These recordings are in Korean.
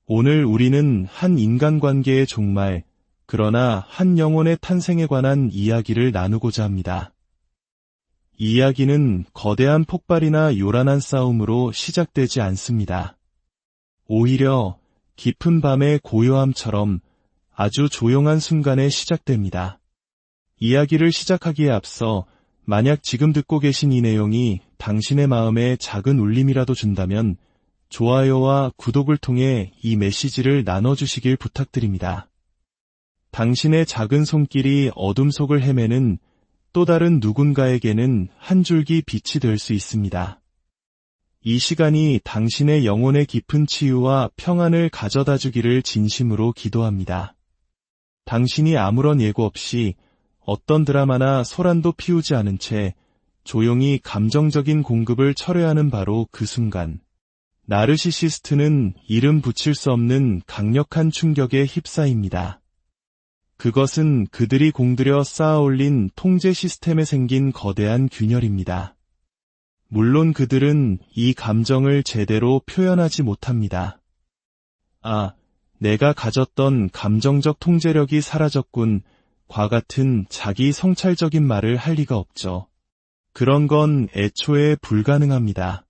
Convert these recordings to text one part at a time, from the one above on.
오늘 우리는 한 인간관계의 종말, 그러나 한 영혼의 탄생에 관한 이야기를 나누고자 합니다. 이 이야기는 거대한 폭발이나 요란한 싸움으로 시작되지 않습니다. 오히려 깊은 밤의 고요함처럼 아주 조용한 순간에 시작됩니다. 이야기를 시작하기에 앞서 만약 지금 듣고 계신 이 내용이 당신의 마음에 작은 울림이라도 준다면 좋아요와 구독을 통해 이 메시지를 나눠주시길 부탁드립니다. 당신의 작은 손길이 어둠 속을 헤매는 또 다른 누군가에게는 한 줄기 빛이 될 수 있습니다. 이 시간이 당신의 영혼의 깊은 치유와 평안을 가져다 주기를 진심으로 기도합니다. 당신이 아무런 예고 없이 어떤 드라마나 소란도 피우지 않은 채 조용히 감정적인 공급을 철회하는 바로 그 순간, 나르시시스트는 이름 붙일 수 없는 강력한 충격에 휩싸입니다. 그것은 그들이 공들여 쌓아올린 통제 시스템에 생긴 거대한 균열입니다. 물론 그들은 이 감정을 제대로 표현하지 못합니다. 내가 가졌던 감정적 통제력이 사라졌군. 과 같은 자기 성찰적인 말을 할 리가 없죠. 그런 건 애초에 불가능합니다.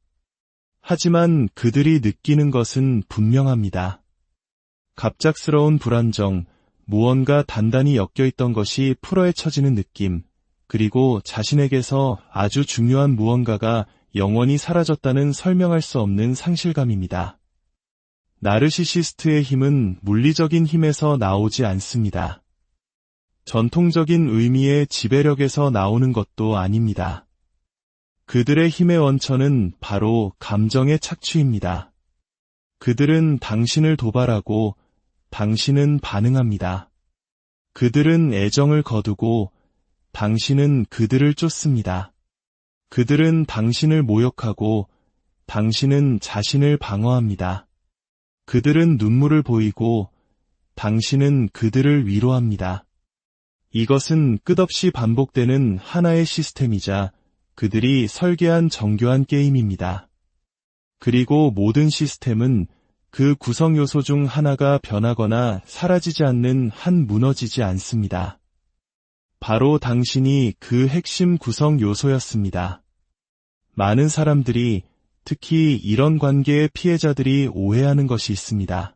하지만 그들이 느끼는 것은 분명합니다. 갑작스러운 불안정, 무언가 단단히 엮여있던 것이 풀어헤쳐지는 느낌, 그리고 자신에게서 아주 중요한 무언가가 영원히 사라졌다는 설명할 수 없는 상실감입니다. 나르시시스트의 힘은 물리적인 힘에서 나오지 않습니다. 전통적인 의미의 지배력에서 나오는 것도 아닙니다. 그들의 힘의 원천은 바로 감정의 착취입니다. 그들은 당신을 도발하고 당신은 반응합니다. 그들은 애정을 거두고 당신은 그들을 쫓습니다. 그들은 당신을 모욕하고 당신은 자신을 방어합니다. 그들은 눈물을 보이고 당신은 그들을 위로합니다. 이것은 끝없이 반복되는 하나의 시스템이자 그들이 설계한 정교한 게임입니다. 그리고 모든 시스템은 그 구성 요소 중 하나가 변하거나 사라지지 않는 한 무너지지 않습니다. 바로 당신이 그 핵심 구성 요소였습니다. 많은 사람들이, 특히 이런 관계의 피해자들이 오해하는 것이 있습니다.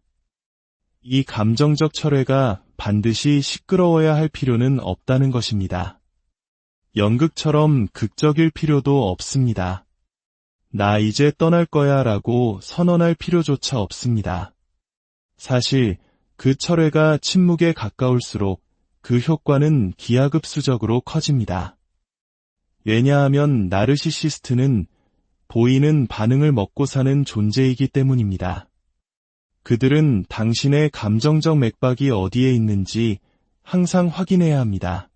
이 감정적 철회가 반드시 시끄러워야 할 필요는 없다는 것입니다. 연극처럼 극적일 필요도 없습니다. 나 이제 떠날 거야 라고 선언할 필요조차 없습니다. 사실 그 철회가 침묵에 가까울수록 그 효과는 기하급수적으로 커집니다. 왜냐하면 나르시시스트는 보이는 반응을 먹고 사는 존재이기 때문입니다. 그들은 당신의 감정적 맥박이 어디에 있는지 항상 확인해야 합니다.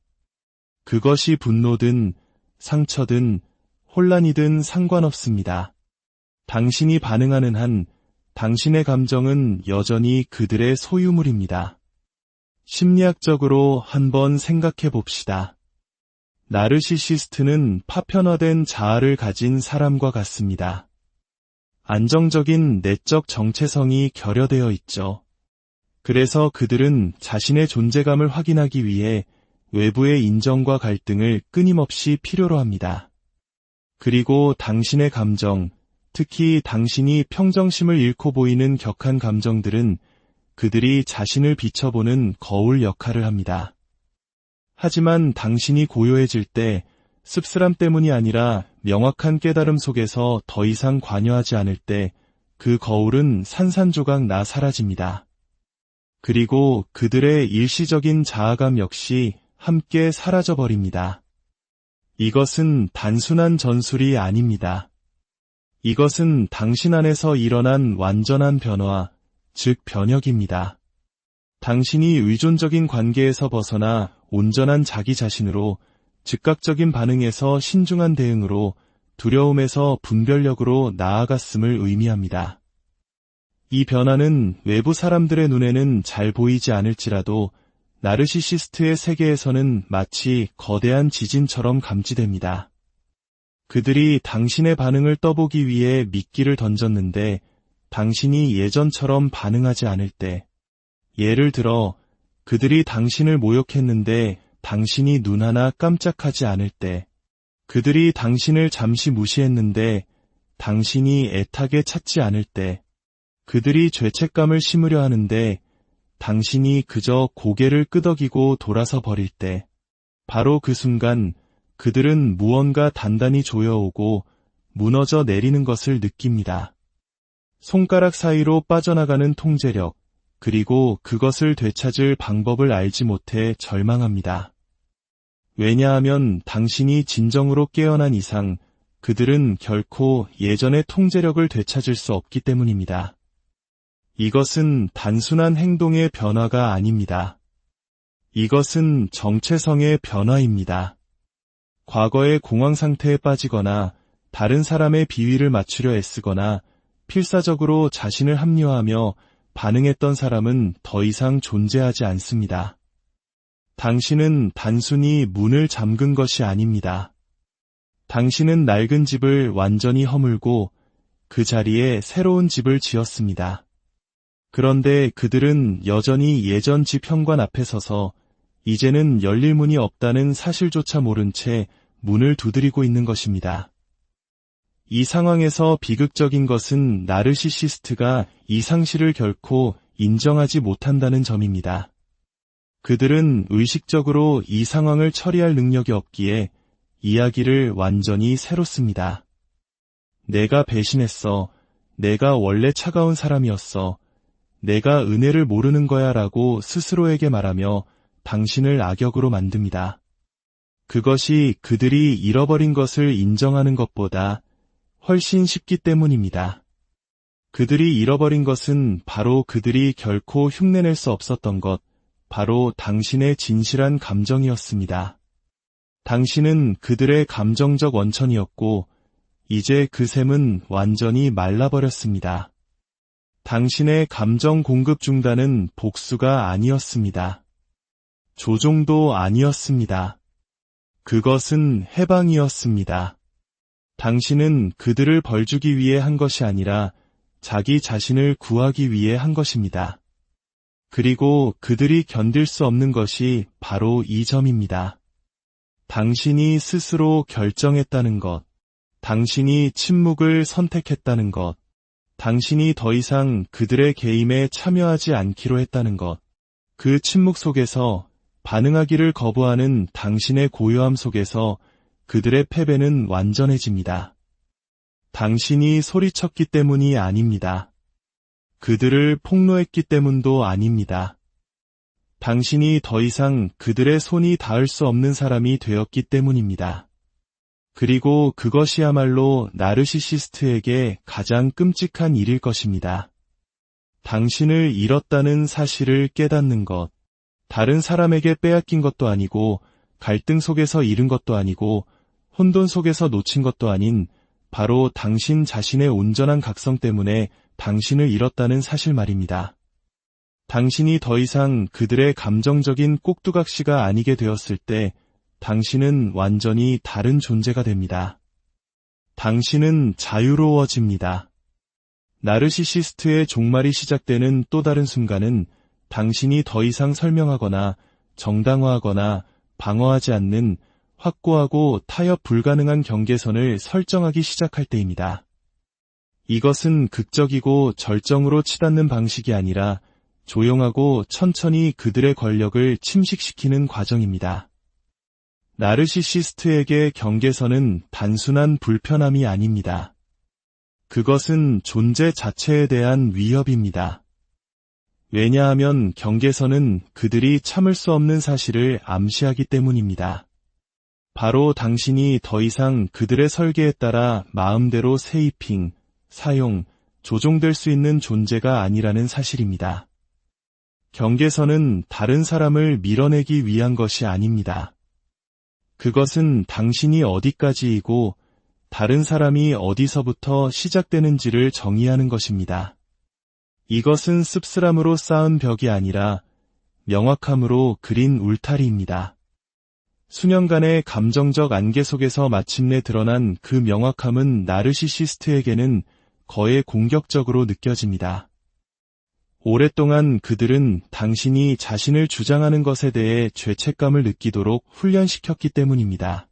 그것이 분노든 상처든 혼란이든 상관없습니다. 당신이 반응하는 한 당신의 감정은 여전히 그들의 소유물입니다. 심리학적으로 한번 생각해 봅시다. 나르시시스트는 파편화된 자아를 가진 사람과 같습니다. 안정적인 내적 정체성이 결여되어 있죠. 그래서 그들은 자신의 존재감을 확인하기 위해 외부의 인정과 갈등을 끊임없이 필요로 합니다. 그리고 당신의 감정, 특히 당신이 평정심을 잃고 보이는 격한 감정들은 그들이 자신을 비춰보는 거울 역할을 합니다. 하지만 당신이 고요해질 때 씁쓸함 때문이 아니라 명확한 깨달음 속에서 더 이상 관여하지 않을 때 그 거울은 산산조각 나 사라집니다. 그리고 그들의 일시적인 자아감 역시 함께 사라져버립니다. 이것은 단순한 전술이 아닙니다. 이것은 당신 안에서 일어난 완전한 변화, 즉 변혁입니다. 당신이 의존적인 관계에서 벗어나 온전한 자기 자신으로, 즉각적인 반응에서 신중한 대응으로, 두려움에서 분별력으로 나아갔음을 의미합니다. 이 변화는 외부 사람들의 눈에는 잘 보이지 않을지라도 나르시시스트의 세계에서는 마치 거대한 지진처럼 감지됩니다. 그들이 당신의 반응을 떠보기 위해 미끼를 던졌는데 당신이 예전처럼 반응하지 않을 때, 예를 들어 그들이 당신을 모욕했는데 당신이 눈 하나 깜짝하지 않을 때, 그들이 당신을 잠시 무시했는데 당신이 애타게 찾지 않을 때, 그들이 죄책감을 심으려 하는데 당신이 그저 고개를 끄덕이고 돌아서 버릴 때, 바로 그 순간 그들은 무언가 단단히 조여오고 무너져 내리는 것을 느낍니다. 손가락 사이로 빠져나가는 통제력, 그리고 그것을 되찾을 방법을 알지 못해 절망합니다. 왜냐하면 당신이 진정으로 깨어난 이상 그들은 결코 예전의 통제력을 되찾을 수 없기 때문입니다. 이것은 단순한 행동의 변화가 아닙니다. 이것은 정체성의 변화입니다. 과거의 공황 상태에 빠지거나 다른 사람의 비위를 맞추려 애쓰거나 필사적으로 자신을 합리화하며 반응했던 사람은 더 이상 존재하지 않습니다. 당신은 단순히 문을 잠근 것이 아닙니다. 당신은 낡은 집을 완전히 허물고 그 자리에 새로운 집을 지었습니다. 그런데 그들은 여전히 예전 집 현관 앞에 서서 이제는 열릴 문이 없다는 사실조차 모른 채 문을 두드리고 있는 것입니다. 이 상황에서 비극적인 것은 나르시시스트가 이 상실을 결코 인정하지 못한다는 점입니다. 그들은 의식적으로 이 상황을 처리할 능력이 없기에 이야기를 완전히 새로 씁니다. 내가 배신했어. 내가 원래 차가운 사람이었어. 내가 은혜를 모르는 거야 라고 스스로에게 말하며 당신을 악역으로 만듭니다. 그것이 그들이 잃어버린 것을 인정하는 것보다 훨씬 쉽기 때문입니다. 그들이 잃어버린 것은 바로 그들이 결코 흉내낼 수 없었던 것, 바로 당신의 진실한 감정이었습니다. 당신은 그들의 감정적 원천이었고 이제 그 샘은 완전히 말라버렸습니다. 당신의 감정 공급 중단은 복수가 아니었습니다. 조종도 아니었습니다. 그것은 해방이었습니다. 당신은 그들을 벌주기 위해 한 것이 아니라 자기 자신을 구하기 위해 한 것입니다. 그리고 그들이 견딜 수 없는 것이 바로 이 점입니다. 당신이 스스로 결정했다는 것, 당신이 침묵을 선택했다는 것, 당신이 더 이상 그들의 게임에 참여하지 않기로 했다는 것, 그 침묵 속에서 반응하기를 거부하는 당신의 고요함 속에서 그들의 패배는 완전해집니다. 당신이 소리쳤기 때문이 아닙니다. 그들을 폭로했기 때문도 아닙니다. 당신이 더 이상 그들의 손이 닿을 수 없는 사람이 되었기 때문입니다. 그리고 그것이야말로 나르시시스트에게 가장 끔찍한 일일 것입니다. 당신을 잃었다는 사실을 깨닫는 것, 다른 사람에게 빼앗긴 것도 아니고 갈등 속에서 잃은 것도 아니고 혼돈 속에서 놓친 것도 아닌 바로 당신 자신의 온전한 각성 때문에 당신을 잃었다는 사실 말입니다. 당신이 더 이상 그들의 감정적인 꼭두각시가 아니게 되었을 때 당신은 완전히 다른 존재가 됩니다. 당신은 자유로워집니다. 나르시시스트의 종말이 시작되는 또 다른 순간은 당신이 더 이상 설명하거나 정당화하거나 방어하지 않는 확고하고 타협 불가능한 경계선을 설정하기 시작할 때입니다. 이것은 극적이고 절정으로 치닫는 방식이 아니라 조용하고 천천히 그들의 권력을 침식시키는 과정입니다. 나르시시스트에게 경계선은 단순한 불편함이 아닙니다. 그것은 존재 자체에 대한 위협입니다. 왜냐하면 경계선은 그들이 참을 수 없는 사실을 암시하기 때문입니다. 바로 당신이 더 이상 그들의 설계에 따라 마음대로 세이핑, 사용, 조종될 수 있는 존재가 아니라는 사실입니다. 경계선은 다른 사람을 밀어내기 위한 것이 아닙니다. 그것은 당신이 어디까지이고 다른 사람이 어디서부터 시작되는지를 정의하는 것입니다. 이것은 씁쓸함으로 쌓은 벽이 아니라 명확함으로 그린 울타리입니다. 수년간의 감정적 안개 속에서 마침내 드러난 그 명확함은 나르시시스트에게는 거에 공격적으로 느껴집니다. 오랫동안 그들은 당신이 자신을 주장하는 것에 대해 죄책감을 느끼도록 훈련시켰기 때문입니다.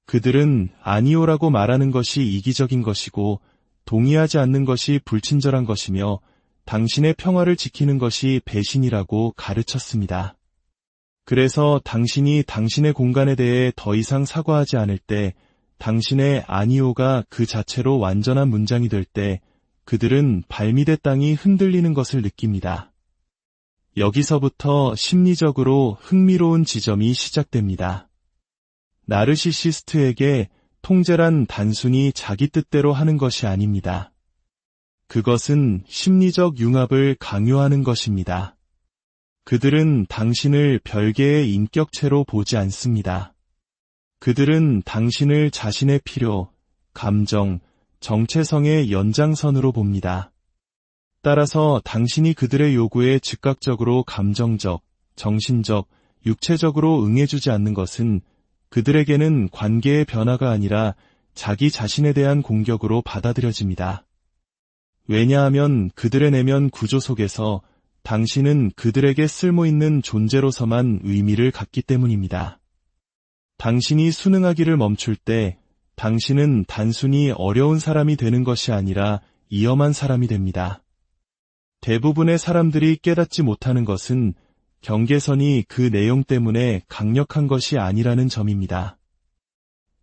그들은 아니오라고 말하는 것이 이기적인 것이고 동의하지 않는 것이 불친절한 것이며 당신의 평화를 지키는 것이 배신이라고 가르쳤습니다. 그래서 당신이 당신의 공간에 대해 더 이상 사과하지 않을 때, 당신의 아니오가 그 자체로 완전한 문장이 될 때 그들은 발밑의 땅이 흔들리는 것을 느낍니다. 여기서부터 심리적으로 흥미로운 지점이 시작됩니다. 나르시시스트에게 통제란 단순히 자기 뜻대로 하는 것이 아닙니다. 그것은 심리적 융합을 강요하는 것입니다. 그들은 당신을 별개의 인격체로 보지 않습니다. 그들은 당신을 자신의 필요, 감정, 정체성의 연장선으로 봅니다. 따라서 당신이 그들의 요구에 즉각적으로 감정적, 정신적, 육체적으로 응해주지 않는 것은 그들에게는 관계의 변화가 아니라 자기 자신에 대한 공격으로 받아들여집니다. 왜냐하면 그들의 내면 구조 속에서 당신은 그들에게 쓸모있는 존재로서만 의미를 갖기 때문입니다. 당신이 순응하기를 멈출 때 당신은 단순히 어려운 사람이 되는 것이 아니라 위험한 사람이 됩니다. 대부분의 사람들이 깨닫지 못하는 것은 경계선이 그 내용 때문에 강력한 것이 아니라는 점입니다.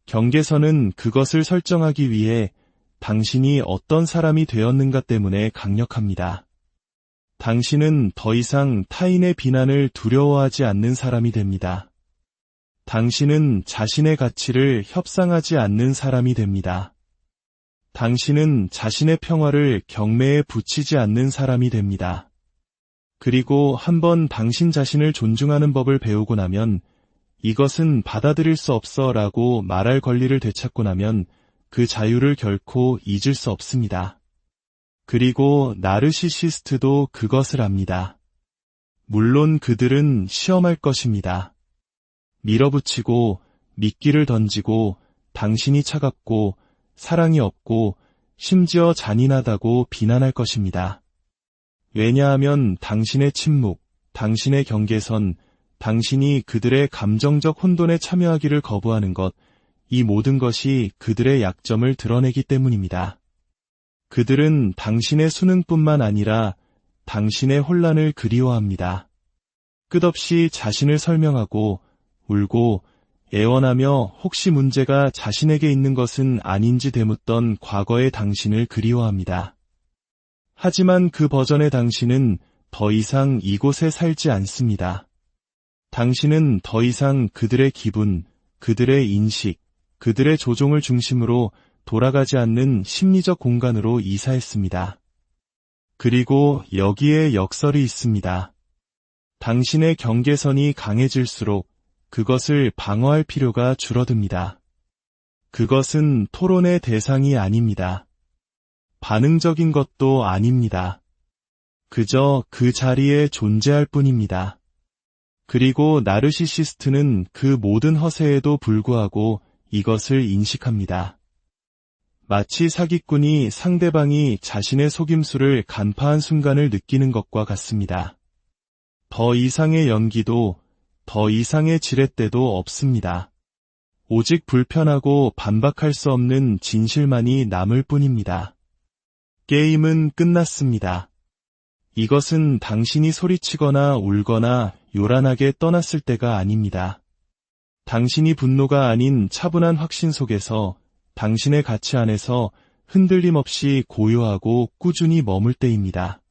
경계선은 그것을 설정하기 위해 당신이 어떤 사람이 되었는가 때문에 강력합니다. 당신은 더 이상 타인의 비난을 두려워하지 않는 사람이 됩니다. 당신은 자신의 가치를 협상하지 않는 사람이 됩니다. 당신은 자신의 평화를 경매에 붙이지 않는 사람이 됩니다. 그리고 한번 당신 자신을 존중하는 법을 배우고 나면 이것은 받아들일 수 없어 라고 말할 권리를 되찾고 나면 그 자유를 결코 잊을 수 없습니다. 그리고 나르시시스트도 그것을 압니다. 물론 그들은 시험할 것입니다. 밀어붙이고 미끼를 던지고 당신이 차갑고 사랑이 없고 심지어 잔인하다고 비난할 것입니다. 왜냐하면 당신의 침묵, 당신의 경계선, 당신이 그들의 감정적 혼돈에 참여하기를 거부하는 것, 이 모든 것이 그들의 약점을 드러내기 때문입니다. 그들은 당신의 수능뿐만 아니라 당신의 혼란을 그리워합니다. 끝없이 자신을 설명하고 울고 애원하며 혹시 문제가 자신에게 있는 것은 아닌지 되묻던 과거의 당신을 그리워합니다. 하지만 그 버전의 당신은 더 이상 이곳에 살지 않습니다. 당신은 더 이상 그들의 기분, 그들의 인식, 그들의 조종을 중심으로 돌아가지 않는 심리적 공간으로 이사했습니다. 그리고 여기에 역설이 있습니다. 당신의 경계선이 강해질수록 그것을 방어할 필요가 줄어듭니다. 그것은 토론의 대상이 아닙니다. 반응적인 것도 아닙니다. 그저 그 자리에 존재할 뿐입니다. 그리고 나르시시스트는 그 모든 허세에도 불구하고 이것을 인식합니다. 마치 사기꾼이 상대방이 자신의 속임수를 간파한 순간을 느끼는 것과 같습니다. 더 이상의 연기도 더 이상의 지렛대도 없습니다. 오직 불편하고 반박할 수 없는 진실만이 남을 뿐입니다. 게임은 끝났습니다. 이것은 당신이 소리치거나 울거나 요란하게 떠났을 때가 아닙니다. 당신이 분노가 아닌 차분한 확신 속에서 당신의 가치 안에서 흔들림 없이 고요하고 꾸준히 머물 때입니다.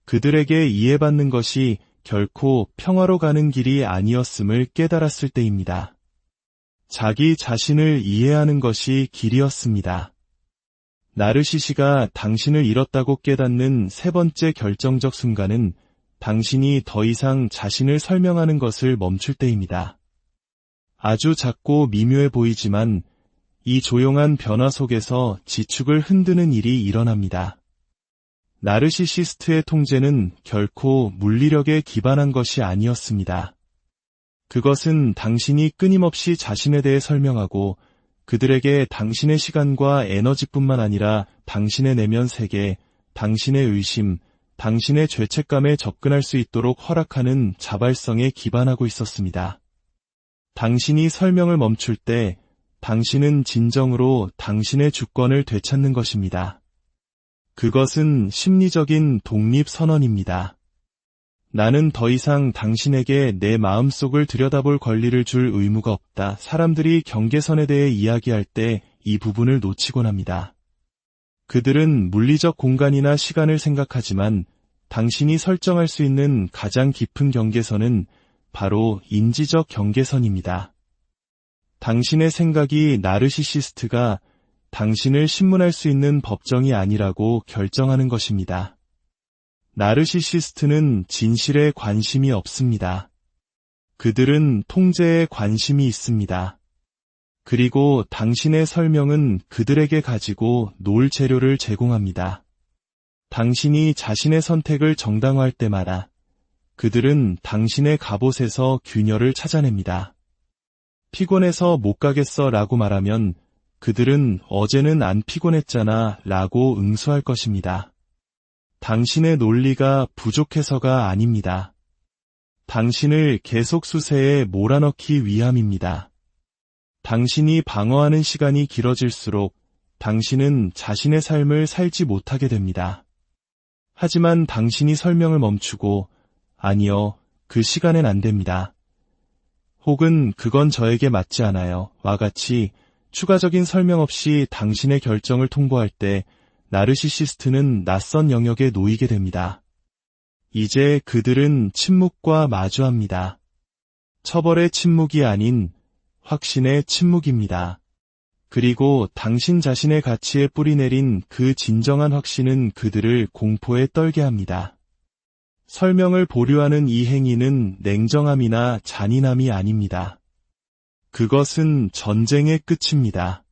그들에게 이해받는 것이 결코 평화로 가는 길이 아니었음을 깨달았을 때입니다. 자기 자신을 이해하는 것이 길이었습니다. 나르시시가 당신을 잃었다고 깨닫는 세 번째 결정적 순간은 당신이 더 이상 자신을 설명하는 것을 멈출 때입니다. 아주 작고 미묘해 보이지만 이 조용한 변화 속에서 지축을 흔드는 일이 일어납니다. 나르시시스트의 통제는 결코 물리력에 기반한 것이 아니었습니다. 그것은 당신이 끊임없이 자신에 대해 설명하고 그들에게 당신의 시간과 에너지뿐만 아니라 당신의 내면 세계, 당신의 의심, 당신의 죄책감에 접근할 수 있도록 허락하는 자발성에 기반하고 있었습니다. 당신이 설명을 멈출 때 당신은 진정으로 당신의 주권을 되찾는 것입니다. 그것은 심리적인 독립선언입니다. 나는 더 이상 당신에게 내 마음속을 들여다볼 권리를 줄 의무가 없다. 사람들이 경계선에 대해 이야기할 때 이 부분을 놓치곤 합니다. 그들은 물리적 공간이나 시간을 생각하지만 당신이 설정할 수 있는 가장 깊은 경계선은 바로 인지적 경계선입니다. 당신의 생각이 나르시시스트가 당신을 신문할 수 있는 법정이 아니라고 결정하는 것입니다. 나르시시스트는 진실에 관심이 없습니다. 그들은 통제에 관심이 있습니다. 그리고 당신의 설명은 그들에게 가지고 놀 재료를 제공합니다. 당신이 자신의 선택을 정당화할 때마다 그들은 당신의 갑옷에서 균열을 찾아냅니다. 피곤해서 못 가겠어 라고 말하면 그들은 어제는 안 피곤했잖아 라고 응수할 것입니다. 당신의 논리가 부족해서가 아닙니다. 당신을 계속 수세에 몰아넣기 위함입니다. 당신이 방어하는 시간이 길어질수록 당신은 자신의 삶을 살지 못하게 됩니다. 하지만 당신이 설명을 멈추고 아니요, 그 시간엔 안 됩니다. 혹은 그건 저에게 맞지 않아요. 와 같이 추가적인 설명 없이 당신의 결정을 통보할 때 나르시시스트는 낯선 영역에 놓이게 됩니다. 이제 그들은 침묵과 마주합니다. 처벌의 침묵이 아닌 확신의 침묵입니다. 그리고 당신 자신의 가치에 뿌리내린 그 진정한 확신은 그들을 공포에 떨게 합니다. 설명을 보류하는 이 행위는 냉정함이나 잔인함이 아닙니다. 그것은 전쟁의 끝입니다.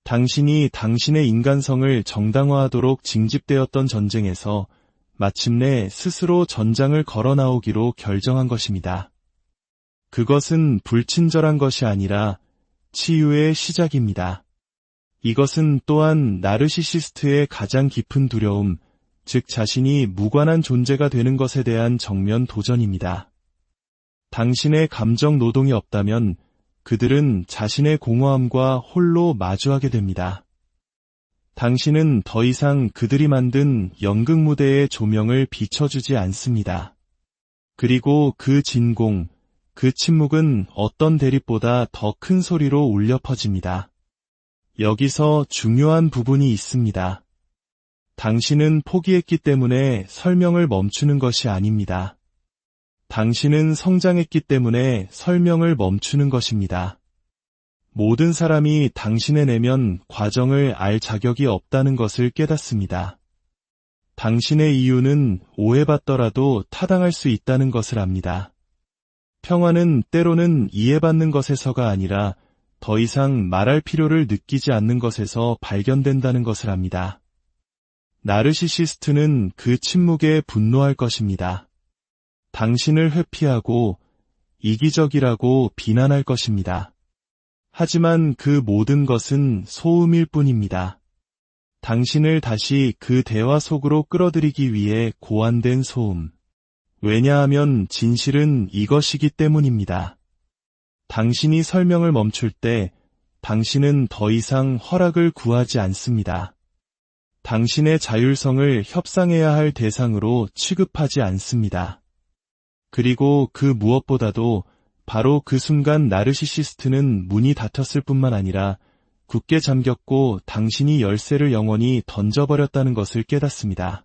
당신이 당신의 인간성을 정당화하도록 징집되었던 전쟁에서 마침내 스스로 전장을 걸어 나오기로 결정한 것입니다. 그것은 불친절한 것이 아니라 치유의 시작입니다. 이것은 또한 나르시시스트의 가장 깊은 두려움, 즉 자신이 무관한 존재가 되는 것에 대한 정면 도전입니다. 당신의 감정 노동이 없다면 그들은 자신의 공허함과 홀로 마주하게 됩니다. 당신은 더 이상 그들이 만든 연극 무대의 조명을 비춰주지 않습니다. 그리고 그 진공, 그 침묵은 어떤 대립보다 더 큰 소리로 울려 퍼집니다. 여기서 중요한 부분이 있습니다. 당신은 포기했기 때문에 설명을 멈추는 것이 아닙니다. 당신은 성장했기 때문에 설명을 멈추는 것입니다. 모든 사람이 당신의 내면 과정을 알 자격이 없다는 것을 깨닫습니다. 당신의 이유는 오해받더라도 타당할 수 있다는 것을 압니다. 평화는 때로는 이해받는 것에서가 아니라 더 이상 말할 필요를 느끼지 않는 것에서 발견된다는 것을 압니다. 나르시시스트는 그 침묵에 분노할 것입니다. 당신을 회피하고 이기적이라고 비난할 것입니다. 하지만 그 모든 것은 소음일 뿐입니다. 당신을 다시 그 대화 속으로 끌어들이기 위해 고안된 소음. 왜냐하면 진실은 이것이기 때문입니다. 당신이 설명을 멈출 때 당신은 더 이상 허락을 구하지 않습니다. 당신의 자율성을 협상해야 할 대상으로 취급하지 않습니다. 그리고 그 무엇보다도 바로 그 순간 나르시시스트는 문이 닫혔을 뿐만 아니라 굳게 잠겼고 당신이 열쇠를 영원히 던져버렸다는 것을 깨닫습니다.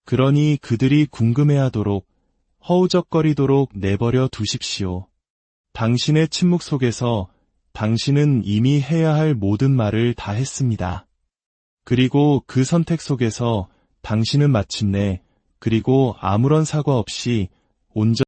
그러니 그들이 궁금해하도록 허우적거리도록 내버려 두십시오. 당신의 침묵 속에서 당신은 이미 해야 할 모든 말을 다 했습니다. 그리고 그 선택 속에서 당신은 마침내 그리고 아무런 사과 없이 온전히